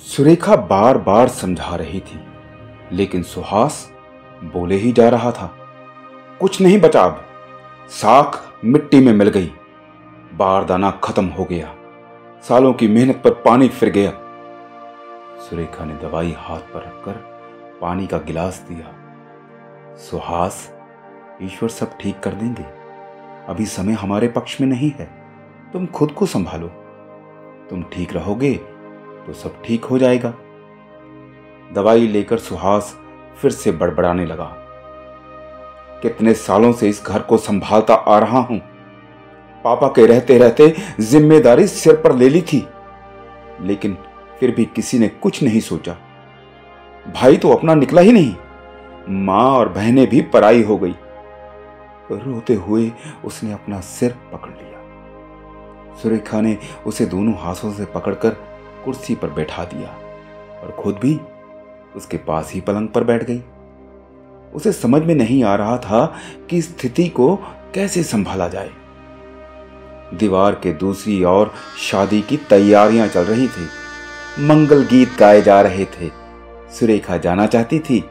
सुरेखा बार बार समझा रही थी, लेकिन सुहास बोले ही जा रहा था। कुछ नहीं बचा अब, साख मिट्टी में मिल गई, बारदाना खत्म हो गया, सालों की मेहनत पर पानी फिर गया। सुरेखा ने दवाई हाथ पर रखकर पानी का गिलास दिया। सुहास, ईश्वर सब ठीक कर देंगे, अभी समय हमारे पक्ष में नहीं है, तुम खुद को संभालो, तुम ठीक रहोगे तो सब ठीक हो जाएगा। दवाई लेकर सुहास फिर से बड़बड़ाने लगा। कितने सालों से इस घर को संभालता आ रहा हूं, पापा के रहते रहते जिम्मेदारी सिर पर ले ली थी, लेकिन फिर भी किसी ने कुछ नहीं सोचा। भाई तो अपना निकला ही नहीं, मां और बहनें भी पराई हो गई। रोते हुए उसने अपना सिर पकड़ लिया। सुरेखा ने उसे दोनों हाथों से पकड़कर कुर्सी पर बैठा दिया और खुद भी उसके पास ही पलंग पर बैठ गई। उसे समझ में नहीं आ रहा था कि स्थिति को कैसे संभाला जाए। दीवार के दूसरी ओर शादी की तैयारियां चल रही थी, मंगल गीत गाए जा रहे थे। सुरेखा जाना चाहती थी,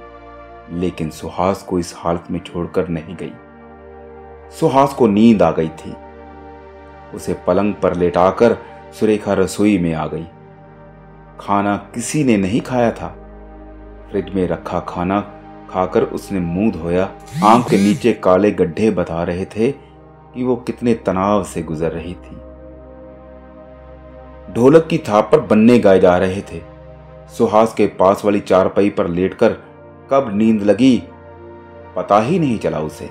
लेकिन सुहास को इस हालत में छोड़कर नहीं गई। सुहास को नींद आ गई थी। उसे पलंग पर लेटाकर सुरेखा रसोई में आ गई। खाना किसी ने नहीं खाया था। फ्रिज में रखा खाना खाकर उसने मुंह धोया। आंख के नीचे काले गड्ढे बता रहे थे कि वो कितने तनाव से गुजर रही थी। ढोलक की थाप पर बन्ने गाए जा रहे थे। सुहास के पास वाली चारपाई पर लेटकर कब नींद लगी पता ही नहीं चला उसे।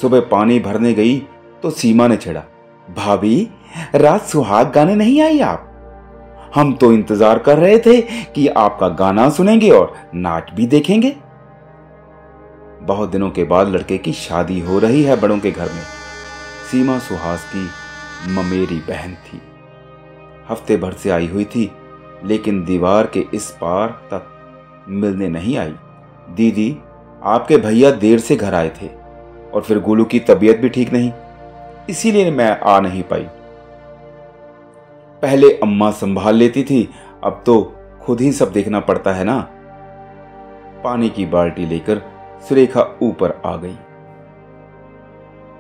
सुबह पानी भरने गई तो सीमा ने छेड़ा, भाभी रात सुहाग गाने नहीं आई आप? हम तो इंतजार कर रहे थे कि आपका गाना सुनेंगे और नाच भी देखेंगे। बहुत दिनों के बाद लड़के की शादी हो रही है बड़ों के घर में। सीमा सुहास की ममेरी बहन थी। हफ्ते भर से आई हुई थी, लेकिन दीवार के इस पार तक मिलने नहीं आई। दीदी, आपके भैया देर से घर आए थे और फिर गोलू की तबीयत भी ठीक नहीं, इसीलिए मैं आ नहीं पाई। पहले अम्मा संभाल लेती थी, अब तो खुद ही सब देखना पड़ता है ना। पानी की बाल्टी लेकर सुरेखा ऊपर आ गई।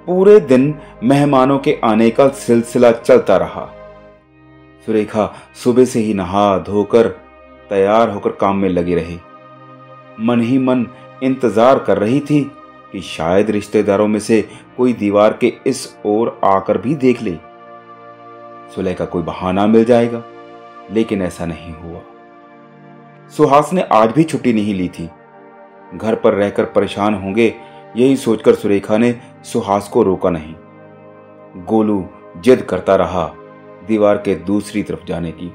पूरे दिन मेहमानों के आने का सिलसिला चलता रहा। सुरेखा सुबह से ही नहा धोकर तैयार होकर काम में लगी रही। मन ही मन इंतजार कर रही थी कि शायद रिश्तेदारों में से कोई दीवार के इस ओर आकर भी देख ले, सुलह का कोई बहाना मिल जाएगा, लेकिन ऐसा नहीं हुआ। सुहास ने आज भी छुट्टी नहीं ली थी। घर पर रहकर परेशान होंगे, यही सोचकर सुरेखा ने सुहास को रोका नहीं। गोलू जिद करता रहा दीवार के दूसरी तरफ जाने की,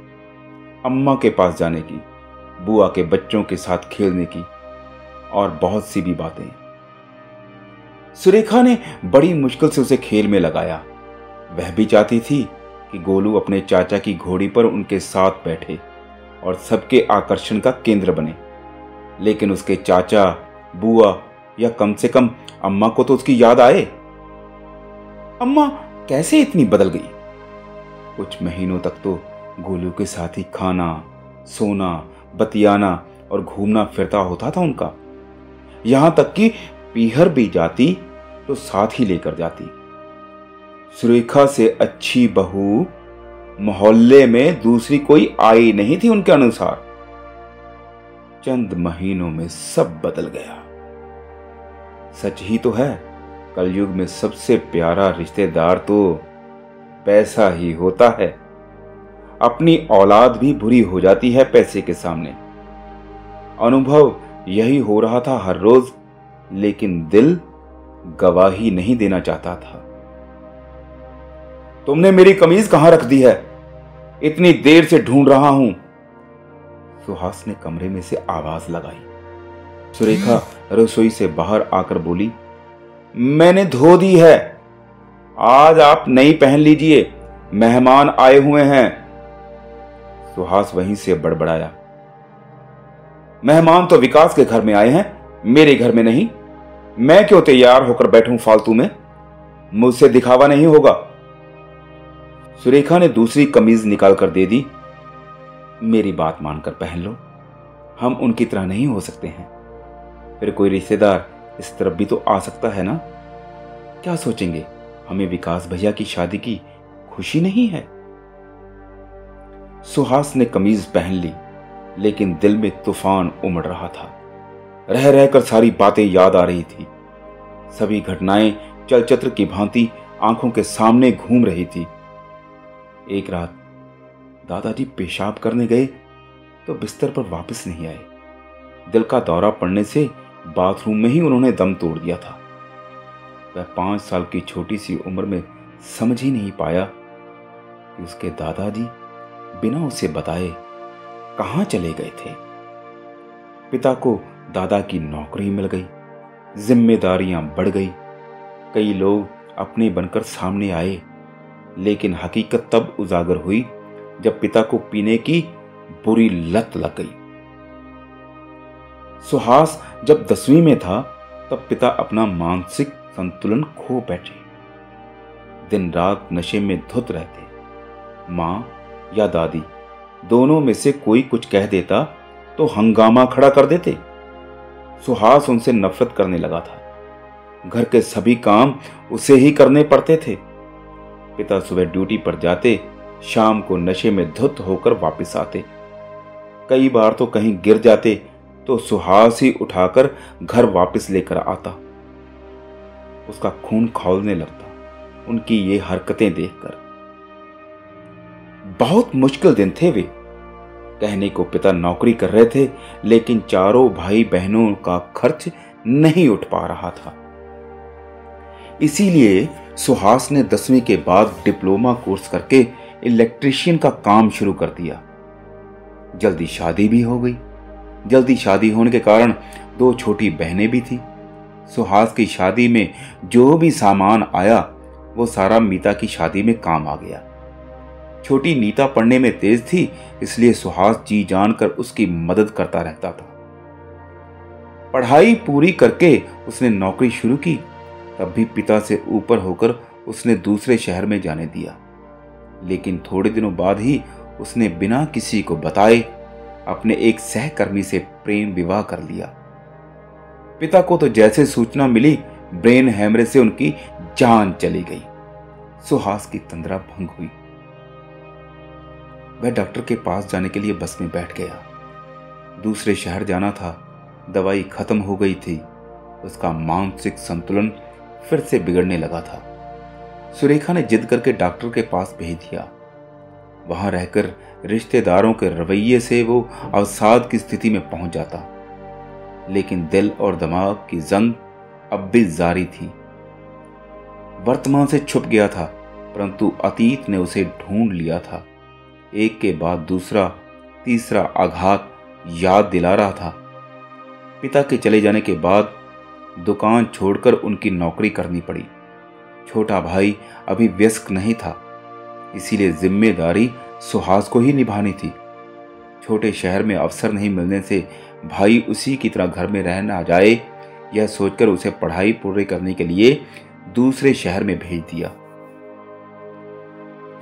अम्मा के पास जाने की, बुआ के बच्चों के साथ खेलने की और बहुत सी भी बातें। सुरेखा ने बड़ी मुश्किल से उसे खेल में लगाया। वह भी चाहती थी कि गोलू अपने चाचा की घोड़ी पर उनके साथ बैठे और सबके आकर्षण का केंद्र बने, लेकिन उसके चाचा, बुआ या कम से कम अम्मा को तो उसकी याद आए। अम्मा कैसे इतनी बदल गई? कुछ महीनों तक तो गोलू के साथ ही खाना, सोना, बतियाना और घूमना फिरता होता था उनका। यहां तक कि पीहर भी जाती तो साथ ही लेकर जाती। सुरेखा से अच्छी बहू मोहल्ले में दूसरी कोई आई नहीं थी उनके अनुसार। चंद महीनों में सब बदल गया। सच ही तो है, कलयुग में सबसे प्यारा रिश्तेदार तो पैसा ही होता है। अपनी औलाद भी बुरी हो जाती है पैसे के सामने। अनुभव यही हो रहा था हर रोज, लेकिन दिल गवाही नहीं देना चाहता था। तुमने मेरी कमीज कहां रख दी है? इतनी देर से ढूंढ रहा हूं। सुहास ने कमरे में से आवाज लगाई। सुरेखा रसोई से बाहर आकर बोली, मैंने धो दी है, आज आप नई पहन लीजिए, मेहमान आए हुए हैं। सुहास वहीं से बड़बड़ाया, मेहमान तो विकास के घर में आए हैं, मेरे घर में नहीं। मैं क्यों तैयार होकर बैठूं फालतू में? मुझसे दिखावा नहीं होगा। सुरेखा ने दूसरी कमीज निकाल कर दे दी। मेरी बात मानकर पहन लो, हम उनकी तरह नहीं हो सकते हैं। फिर कोई रिश्तेदार इस तरफ भी तो आ सकता है ना। क्या सोचेंगे, हमें विकास भैया की शादी की खुशी नहीं है। सुहास ने कमीज पहन ली, लेकिन दिल में तूफान उमड़ रहा था। रह रहकर सारी बातें याद आ रही थी। सभी घटनाएं चलचित्र की भांति आंखों के सामने घूम रही थी। एक रात दादाजी पेशाब करने गए तो बिस्तर पर वापस नहीं आए। दिल का दौरा पड़ने से बाथरूम में ही उन्होंने दम तोड़ दिया था। वह 5 साल की छोटी सी उम्र में समझ ही नहीं पाया कि उसके दादाजी बिना उसे बताए कहां चले गए थे। पिता को दादा की नौकरी मिल गई, जिम्मेदारियां बढ़ गई, कई लोग अपने बनकर सामने आए, लेकिन हकीकत तब उजागर हुई जब पिता को पीने की बुरी लत लग गई। सुहास जब 10वीं में था तब पिता अपना मानसिक संतुलन खो बैठे। दिन रात नशे में धुत रहते। मां या दादी दोनों में से कोई कुछ कह देता तो हंगामा खड़ा कर देते। सुहास उनसे नफरत करने लगा था। घर के सभी काम उसे ही करने पड़ते थे। पिता सुबह ड्यूटी पर जाते, शाम को नशे में धुत होकर वापस आते। कई बार तो कहीं गिर जाते तो सुहास ही उठाकर घर वापस लेकर आता। उसका खून खौलने लगता उनकी ये हरकतें देखकर। बहुत मुश्किल दिन थे वे। कहने को पिता नौकरी कर रहे थे, लेकिन चारों भाई बहनों का खर्च नहीं उठ पा रहा था। इसीलिए सुहास ने 10वीं के बाद डिप्लोमा कोर्स करके इलेक्ट्रीशियन का काम शुरू कर दिया। जल्दी शादी भी हो गई। जल्दी शादी होने के कारण 2 छोटी बहनें भी थी। सुहास की शादी में जो भी सामान आया वो सारा मीता की शादी में काम आ गया। छोटी नीता पढ़ने में तेज थी, इसलिए सुहास जी जानकर उसकी मदद करता रहता था। पढ़ाई पूरी करके उसने नौकरी शुरू की, तब भी पिता से ऊपर होकर उसने दूसरे शहर में जाने दिया। लेकिन थोड़े दिनों बाद ही उसने बिना किसी को बताए अपने एक सहकर्मी से प्रेम विवाह कर लिया। पिता को तो जैसे सूचना मिली, ब्रेन हैमरेज से उनकी जान चली गई। सुहास की तंद्रा भंग हुई। वह डॉक्टर के पास जाने के लिए बस में बैठ गया। दूसरे शहर जाना था, दवाई खत्म हो गई थी। उसका मानसिक संतुलन फिर से बिगड़ने लगा था। सुरेखा ने जिद करके डॉक्टर के पास भेज दिया। वहां रहकर रिश्तेदारों के रवैये से वो अवसाद की स्थिति में पहुंच जाता, लेकिन दिल और दिमाग की जंग अब भी जारी थी। वर्तमान से छुप गया था, परंतु अतीत ने उसे ढूंढ लिया था। एक के बाद दूसरा, तीसरा आघात याद दिला रहा था। पिता के चले जाने के बाद दुकान छोड़कर उनकी नौकरी करनी पड़ी। छोटा भाई अभी वयस्क नहीं था, इसीलिए जिम्मेदारी सुहास को ही निभानी थी। छोटे शहर में अवसर नहीं मिलने से भाई उसी की तरह घर में रहना जाए, यह सोचकर उसे पढ़ाई पूरी करने के लिए दूसरे शहर में भेज दिया।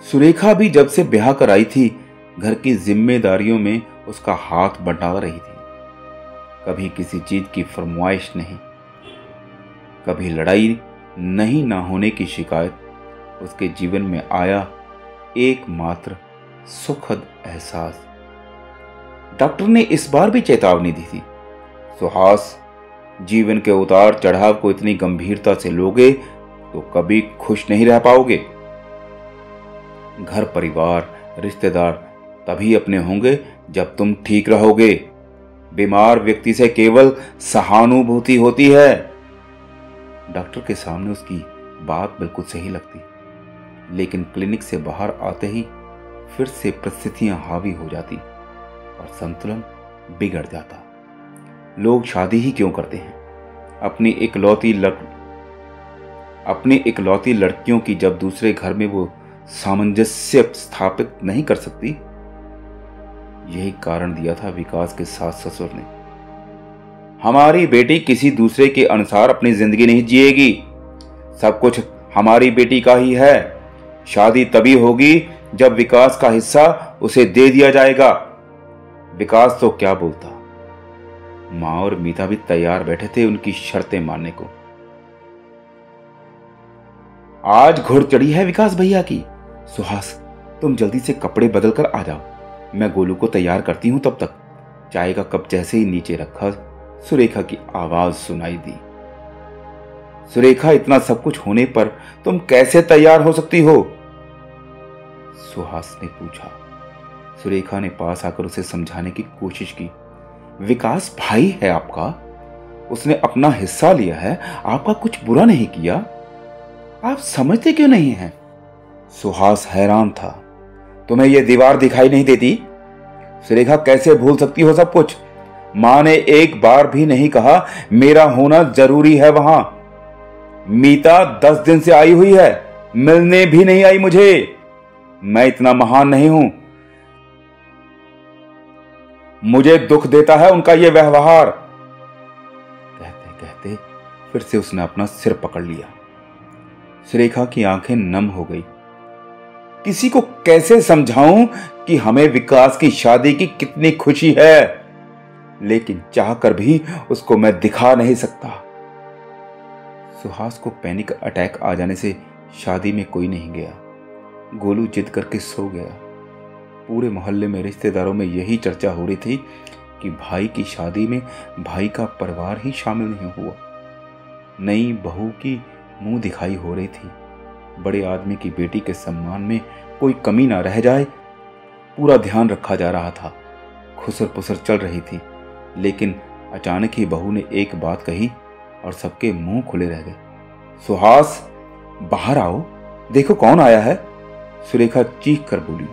सुरेखा भी जब से ब्याह कर आई थी, घर की जिम्मेदारियों में उसका हाथ बंटा रही थी। कभी किसी चीज की फरमाइश नहीं, कभी लड़ाई नहीं ना होने की शिकायत। उसके जीवन में आया एकमात्र सुखद एहसास। डॉक्टर ने इस बार भी चेतावनी दी थी, सुहास, जीवन के उतार चढ़ाव को इतनी गंभीरता से लोगे तो कभी खुश नहीं रह पाओगे। घर परिवार रिश्तेदार तभी अपने होंगे जब तुम ठीक रहोगे। बीमार व्यक्ति से केवल सहानुभूति होती है। डॉक्टर के सामने उसकी बात बिल्कुल सही लगती, लेकिन क्लिनिक से बाहर आते ही फिर से परिस्थितियां हावी हो जाती और संतुलन बिगड़ जाता। लोग शादी ही क्यों करते हैं? अपनी इकलौती लड़कियों की जब दूसरे घर में वो सामंजस्य स्थापित नहीं कर सकती। यही कारण दिया था विकास के सास ससुर ने। हमारी बेटी किसी दूसरे के अनुसार अपनी जिंदगी नहीं जिएगी, सब कुछ हमारी बेटी का ही है। शादी तभी होगी जब विकास का हिस्सा उसे दे दिया जाएगा। विकास तो क्या बोलता, मां और मीता भी तैयार बैठे थे उनकी शर्तें मानने को। आज घुड़ चढ़ी है विकास भैया की। सुहास, तुम जल्दी से कपड़े बदल कर आ जाओ, मैं गोलू को तैयार करती हूं। तब तक चाय का कप जैसे ही नीचे रखा, सुरेखा की आवाज सुनाई दी। सुरेखा, इतना सब कुछ होने पर तुम कैसे तैयार हो सकती हो? सुहास ने पूछा। सुरेखा ने पास आकर उसे समझाने की कोशिश की। विकास भाई है आपका, उसने अपना हिस्सा लिया है, आपका कुछ बुरा नहीं किया, आप समझते क्यों नहीं हैं? सुहास हैरान था। तुम्हें यह दीवार दिखाई नहीं देती? सुरेखा, कैसे भूल सकती हो सब कुछ? मां ने एक बार भी नहीं कहा मेरा होना जरूरी है वहां। मीता 10 दिन से आई हुई है, मिलने भी नहीं आई मुझे। मैं इतना महान नहीं हूं। मुझे दुख देता है उनका यह व्यवहार। कहते कहते फिर से उसने अपना सिर पकड़ लिया। सुरेखा की आंखें नम हो गई। किसी को कैसे समझाऊं कि हमें विकास की शादी की कितनी खुशी है, लेकिन चाहकर भी उसको मैं दिखा नहीं सकता। सुहास को पैनिक अटैक आ जाने से शादी में कोई नहीं गया। गोलू जिद करके सो गया। पूरे मोहल्ले में रिश्तेदारों में यही चर्चा हो रही थी कि भाई की शादी में भाई का परिवार ही शामिल नहीं हुआ। नई बहू की मुंह दिखाई हो रही थी। बड़े आदमी की बेटी के सम्मान में कोई कमी ना रह जाए, पूरा ध्यान रखा जा रहा था। खुसर पुसर चल रही थी, लेकिन अचानक ही बहू ने एक बात कही और सबके मुंह खुले रह गए। सुहास, बाहर आओ, देखो कौन आया है। सुरेखा चीख कर बोली।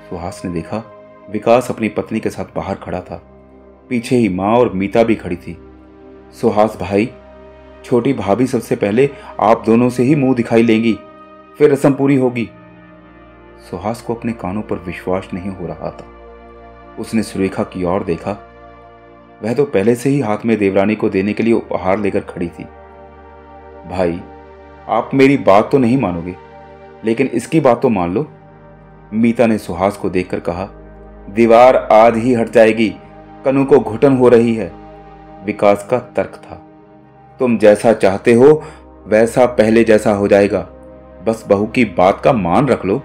सुहास ने देखा, विकास अपनी पत्नी के साथ बाहर खड़ा था। पीछे ही मां और मीता भी खड़ी थी। सुहास भाई, छोटी भाभी सबसे पहले आप दोनों से ही मुंह दिखाई लेंगी, फिर रस्म पूरी होगी। सुहास को अपने कानों पर विश्वास नहीं हो रहा था। उसने सुरेखा की ओर देखा। वह तो पहले से ही हाथ में देवरानी को देने के लिए उपहार लेकर खड़ी थी। भाई, आप मेरी बात तो नहीं मानोगे, लेकिन इसकी बात तो मान लो। मीता ने सुहास को देखकर कहा। दीवार आज ही हट जाएगी, कनू को घुटन हो रही है। विकास का तर्क था। तुम जैसा चाहते हो वैसा पहले जैसा हो जाएगा, बस बहू की बात का मान रख लो।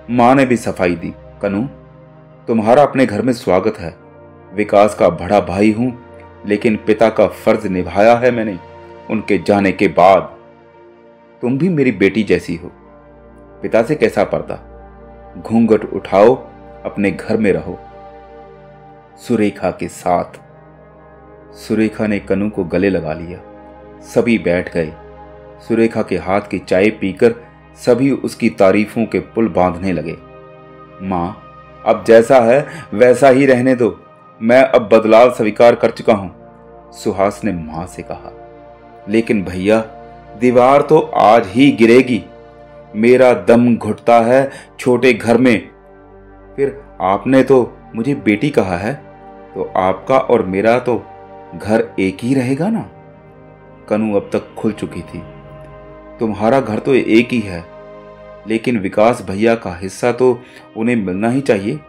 मां ने भी सफाई दी। कनू, तुम्हारा अपने घर में स्वागत है। विकास का बड़ा भाई हूं, लेकिन पिता का फर्ज निभाया है मैंने उनके जाने के बाद। तुम भी मेरी बेटी जैसी हो। पिता से कैसा पर्दा, घूंघट उठाओ, अपने घर में रहो सुरेखा के साथ। सुरेखा ने कनू को गले लगा लिया। सभी बैठ गए। सुरेखा के हाथ की चाय पीकर सभी उसकी तारीफों के पुल बांधने लगे। मां, अब जैसा है वैसा ही रहने दो, मैं अब बदलाव स्वीकार कर चुका हूं, सुहास ने मां से कहा। लेकिन भैया, दीवार तो आज ही गिरेगी, मेरा दम घुटता है छोटे घर में। फिर आपने तो मुझे बेटी कहा है, तो आपका और मेरा तो घर एक ही रहेगा ना। कनू अब तक खुल चुकी थी। तुम्हारा घर तो एक ही है, लेकिन विकास भैया का हिस्सा तो उन्हें मिलना ही चाहिए,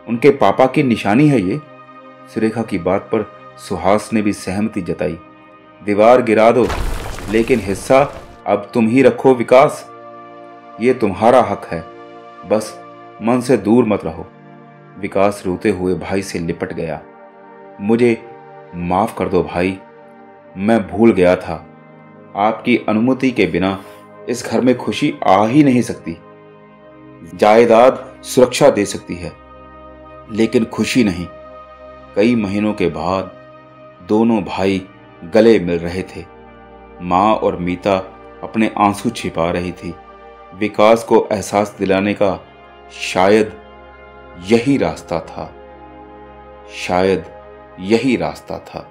उनके पापा की निशानी है ये। सुरेखा की बात पर सुहास ने भी सहमति जताई। दीवार गिरा दो, लेकिन हिस्सा अब तुम ही रखो विकास, ये तुम्हारा हक है, बस मन से दूर मत रहो। विकास रोते हुए भाई से लिपट गया। मुझे माफ कर दो भाई, मैं भूल गया था, आपकी अनुमति के बिना इस घर में खुशी आ ही नहीं सकती। जायदाद सुरक्षा दे सकती है, लेकिन खुशी नहीं। कई महीनों के बाद दोनों भाई गले मिल रहे थे। मां और मीता अपने आंसू छिपा रही थी। विकास को एहसास दिलाने का शायद यही रास्ता था, शायद यही रास्ता था।